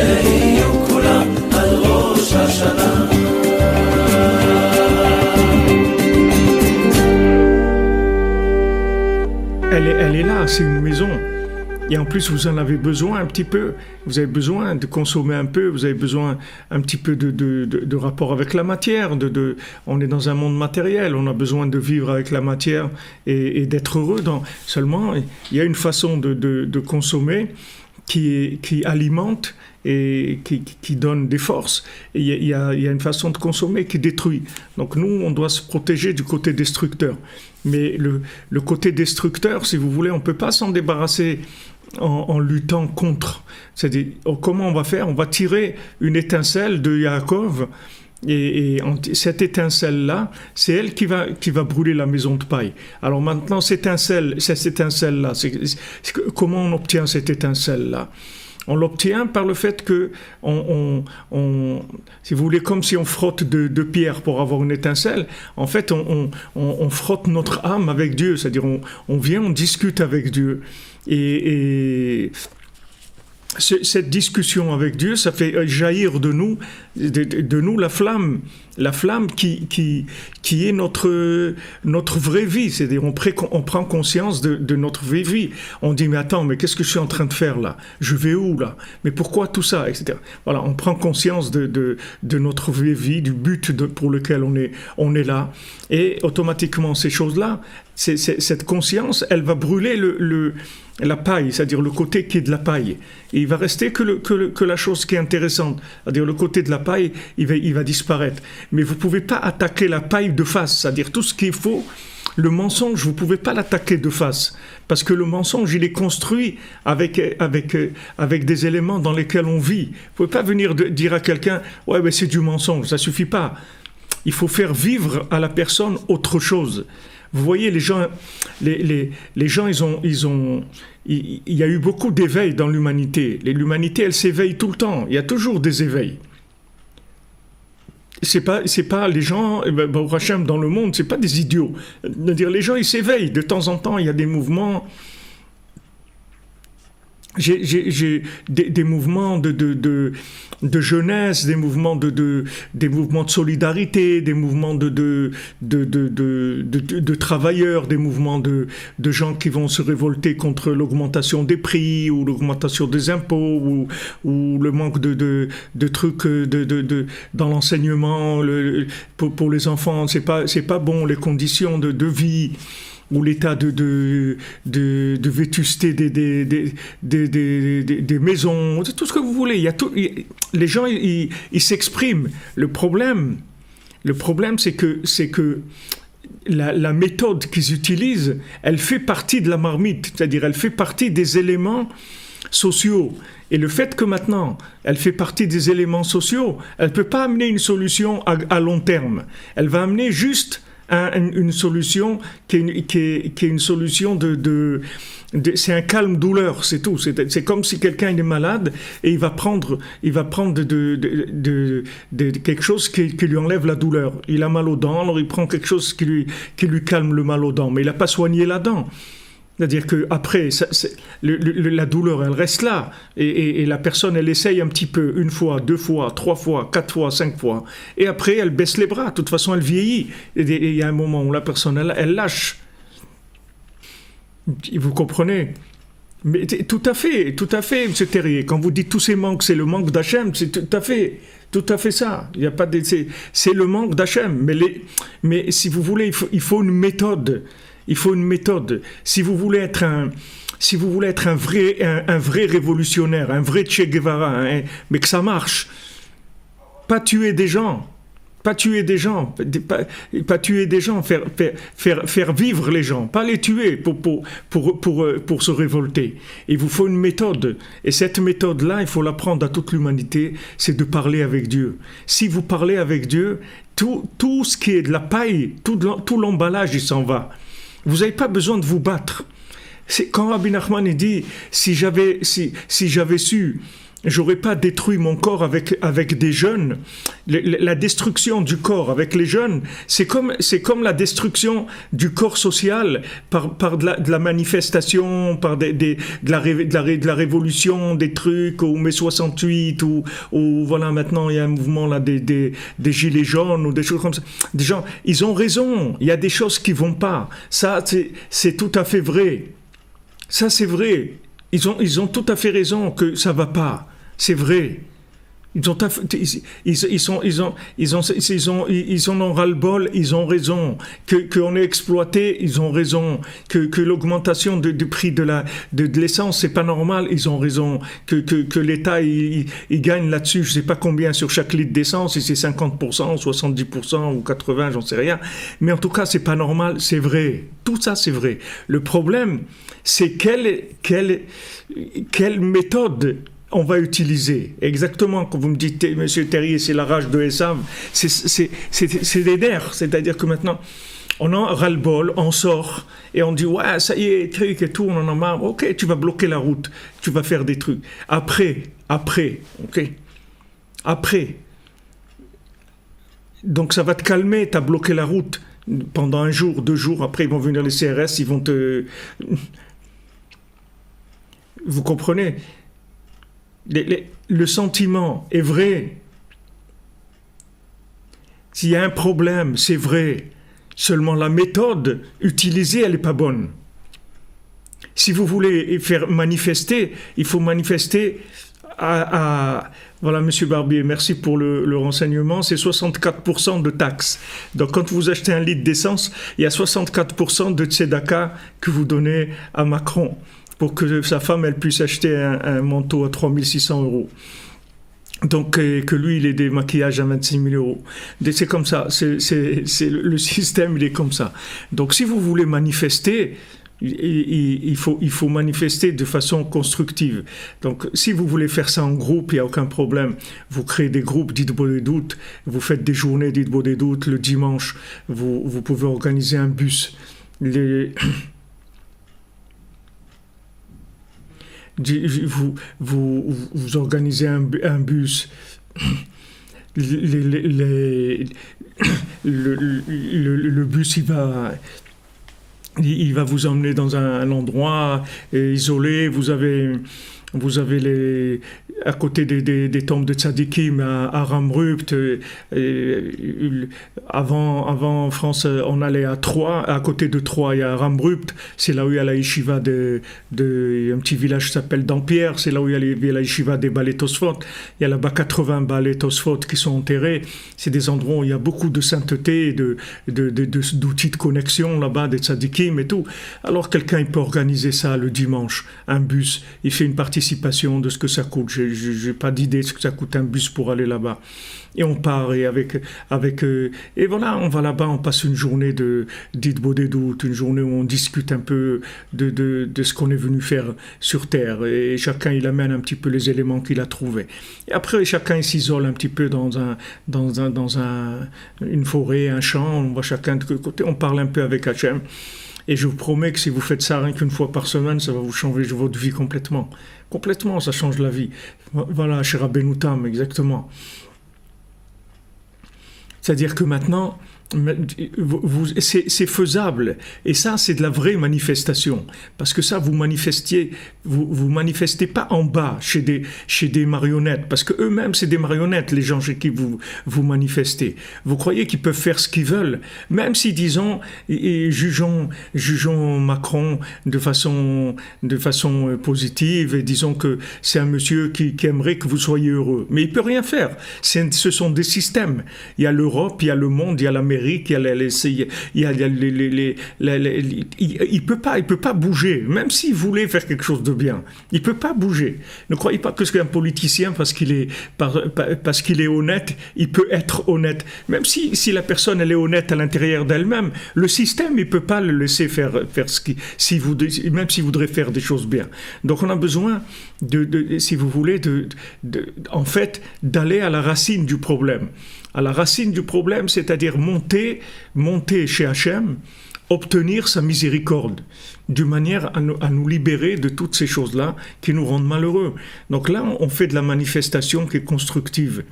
שיהיו כולם על ראש השנה. Elle est là, c'est une maison. Et en plus, vous en avez besoin un petit peu. Vous avez besoin de consommer un peu. Vous avez besoin un petit peu de rapport avec la matière. On est dans un monde matériel. On a besoin de vivre avec la matière et d'être heureux. Seulement, il y a une façon de consommer qui alimente et qui donne des forces. Et il y a une façon de consommer qui détruit. Donc nous, on doit se protéger du côté destructeur. Mais le côté destructeur, si vous voulez, on ne peut pas s'en débarrasser en luttant contre. C'est-à-dire, comment on va faire? On va tirer une étincelle de Yaakov et cette étincelle-là, c'est elle qui va brûler la maison de paille. Alors maintenant, cette étincelle-là, comment on obtient cette étincelle-là? On l'obtient par le fait que, si vous voulez, comme si on frotte deux pierres pour avoir une étincelle, en fait, on frotte notre âme avec Dieu, c'est-à-dire on vient, on discute avec Dieu. Et cette discussion avec Dieu, ça fait jaillir de nous la flamme qui est notre vraie vie. C'est-à-dire on prend conscience de notre vraie vie. On dit mais attends, mais qu'est-ce que je suis en train de faire là? Je vais où là? Mais pourquoi tout ça, etc. Voilà, on prend conscience de notre vraie vie, du but pour lequel on est là, et automatiquement ces choses-là, cette conscience, elle va brûler la paille, c'est-à-dire le côté qui est de la paille. Et il va rester que la chose qui est intéressante, c'est-à-dire le côté de la paille, il va disparaître. Mais vous ne pouvez pas attaquer la paille de face, c'est-à-dire tout ce qu'il faut. Le mensonge, vous ne pouvez pas l'attaquer de face, parce que le mensonge, il est construit avec des éléments dans lesquels on vit. Vous ne pouvez pas venir dire à quelqu'un « ouais, mais c'est du mensonge », ça ne suffit pas. Il faut faire vivre à la personne autre chose. Vous voyez, les gens, il y a eu beaucoup d'éveils dans l'humanité. L'humanité, elle s'éveille tout le temps. Il y a toujours des éveils. C'est pas les gens, Baruch Hashem, dans le monde, c'est pas des idiots. C'est-à-dire, les gens, ils s'éveillent. De temps en temps, il y a des mouvements. J'ai des mouvements de jeunesse, des mouvements de solidarité, des mouvements de travailleurs, des mouvements de gens qui vont se révolter contre l'augmentation des prix ou l'augmentation des impôts ou le manque de trucs dans l'enseignement pour les enfants. C'est pas bon, les conditions de vie ou l'état de vétusté des maisons, tout ce que vous voulez. Les gens, ils s'expriment. Le problème, c'est que la méthode qu'ils utilisent, elle fait partie de la marmite, c'est-à-dire elle fait partie des éléments sociaux. Et le fait que maintenant, elle fait partie des éléments sociaux, elle ne peut pas amener une solution à long terme. Elle va amener juste une solution qui est une solution c'est un calme-douleur, c'est tout. C'est comme si quelqu'un est malade et il va prendre quelque chose qui lui enlève la douleur. Il a mal aux dents, alors il prend quelque chose qui lui calme le mal aux dents, mais il n'a pas soigné la dent. C'est-à-dire qu'après, la douleur, elle reste là. Et la personne, elle essaye un petit peu, 1 fois, 2 fois, 3 fois, 4 fois, 5 fois. Et après, elle baisse les bras. De toute façon, elle vieillit. Et il y a un moment où la personne, elle lâche. Vous comprenez? Mais tout à fait, M. Terrier. Quand vous dites tous ces manques, c'est le manque d'Hachem, c'est tout à fait ça. Il y a pas c'est le manque d'Hachem. Mais si vous voulez, il faut une méthode. Il faut une méthode. Si vous voulez être un vrai révolutionnaire, un vrai Che Guevara, mais que ça marche, pas tuer des gens, faire vivre les gens, pas les tuer pour se révolter. Il vous faut une méthode. Et cette méthode-là, il faut l'apprendre à toute l'humanité, c'est de parler avec Dieu. Si vous parlez avec Dieu, tout ce qui est de la paille, tout l'emballage, il s'en va. Vous n'avez pas besoin de vous battre. Quand Rabbi Nachman dit, si j'avais su j'aurais pas détruit mon corps avec des jeunes. La destruction du corps avec les jeunes, c'est comme la destruction du corps social par de la manifestation, par de la révolution, des trucs, ou mai 68, ou voilà, maintenant il y a un mouvement là des gilets jaunes, ou des choses comme ça. Des gens, ils ont raison, il y a des choses qui vont pas. Ça, c'est tout à fait vrai. Ça, c'est vrai. Ils ont tout à fait raison que ça va pas. C'est vrai. Ils en ont ras-le-bol, ils ont raison. Qu'on est exploité, ils ont raison. Que l'augmentation du prix de l'essence, c'est pas normal, ils ont raison. Que l'État, il gagne là-dessus, je sais pas combien sur chaque litre d'essence, si c'est 50%, 70% ou 80%, j'en sais rien. Mais en tout cas, c'est pas normal, c'est vrai. Tout ça, c'est vrai. Le problème, c'est quelle méthode on va utiliser. Exactement, quand vous me dites, Monsieur Terrier, c'est la rage de Esav, c'est des nerfs. C'est-à-dire que maintenant, on a ras-le-bol, on sort, et on dit, ouais, ça y est, truc et tout, on en a marre. Ok, tu vas bloquer la route, tu vas faire des trucs. Après, ok. Après. Donc ça va te calmer, tu as bloqué la route pendant 1 jour, 2 jours, après ils vont venir les CRS, ils vont te... Vous comprenez ? Le sentiment est vrai. S'il y a un problème, c'est vrai. Seulement la méthode utilisée, elle n'est pas bonne. Si vous voulez faire manifester, il faut manifester voilà, Monsieur Barbier, merci pour le renseignement, c'est 64% de taxes. Donc quand vous achetez 1 litre d'essence, il y a 64% de tzedaka que vous donnez à Macron, pour que sa femme, elle puisse acheter un manteau à 3 600 €. Donc, que lui, il ait des maquillages à 26 000 €. C'est comme ça. Le système, il est comme ça. Donc, si vous voulez manifester, il faut manifester de façon constructive. Donc, si vous voulez faire ça en groupe, il n'y a aucun problème. Vous créez des groupes d'Hitbodedut, vous faites des journées d'Hitbodedut le dimanche. Vous pouvez organiser un bus. Vous organisez un bus, le bus il va vous emmener dans un endroit isolé. Vous avez à côté des tombes de Tzadikim à Ramrupt. Avant en France, on allait à Troyes. À côté de Troyes, il y a Ramrupt. C'est là où il y a la yeshiva un petit village qui s'appelle Dampierre. C'est là où il y a la yeshiva des Balei Tosfot. Il y a là-bas 80 Balei Tosfot qui sont enterrés. C'est des endroits où il y a beaucoup de sainteté, d'outils de connexion là-bas, des Tzadikim et tout. Alors quelqu'un, il peut organiser ça le dimanche. Un bus, il fait une participation de ce que ça coûte. Je n'ai pas d'idée de ce que ça coûte un bus pour aller là-bas. Et on part et et voilà, on va là-bas, on passe une journée d'Hitbodedut, une journée où on discute un peu de ce qu'on est venu faire sur Terre. Et chacun, il amène un petit peu les éléments qu'il a trouvés. Et après, chacun, il s'isole un petit peu dans une forêt, un champ. On va chacun de côté, on parle un peu avec Hachem. Et je vous promets que si vous faites ça rien qu'une fois par semaine, ça va vous changer votre vie complètement. Complètement, ça change la vie. Voilà, chez Rabbeinu Tam, exactement. C'est-à-dire que maintenant, c'est faisable. Et ça, c'est de la vraie manifestation. Parce que ça, vous manifestez pas en bas, chez des marionnettes. Parce que eux-mêmes, c'est des marionnettes, les gens chez qui vous manifestez. Vous croyez qu'ils peuvent faire ce qu'ils veulent, même si, disons, jugeons Macron de façon positive, et disons que c'est un monsieur qui aimerait que vous soyez heureux. Mais il peut rien faire. Ce sont des systèmes. Il y a l'Europe, il y a le monde, il y a l'Amérique, il peut pas bouger, même s'il voulait faire quelque chose de bien, il peut pas bouger. Ne croyez pas que c'est un politicien parce qu'il est honnête, il peut être honnête, même si la personne elle est honnête à l'intérieur d'elle-même, le système il peut pas le laisser faire même s'il voudrait faire des choses bien. Donc on a besoin si vous voulez en fait d'aller à la racine du problème. À la racine du problème, c'est-à-dire monter chez Hachem obtenir sa miséricorde, d'une manière à nous libérer de toutes ces choses-là qui nous rendent malheureux. Donc là, on fait de la manifestation qui est constructive.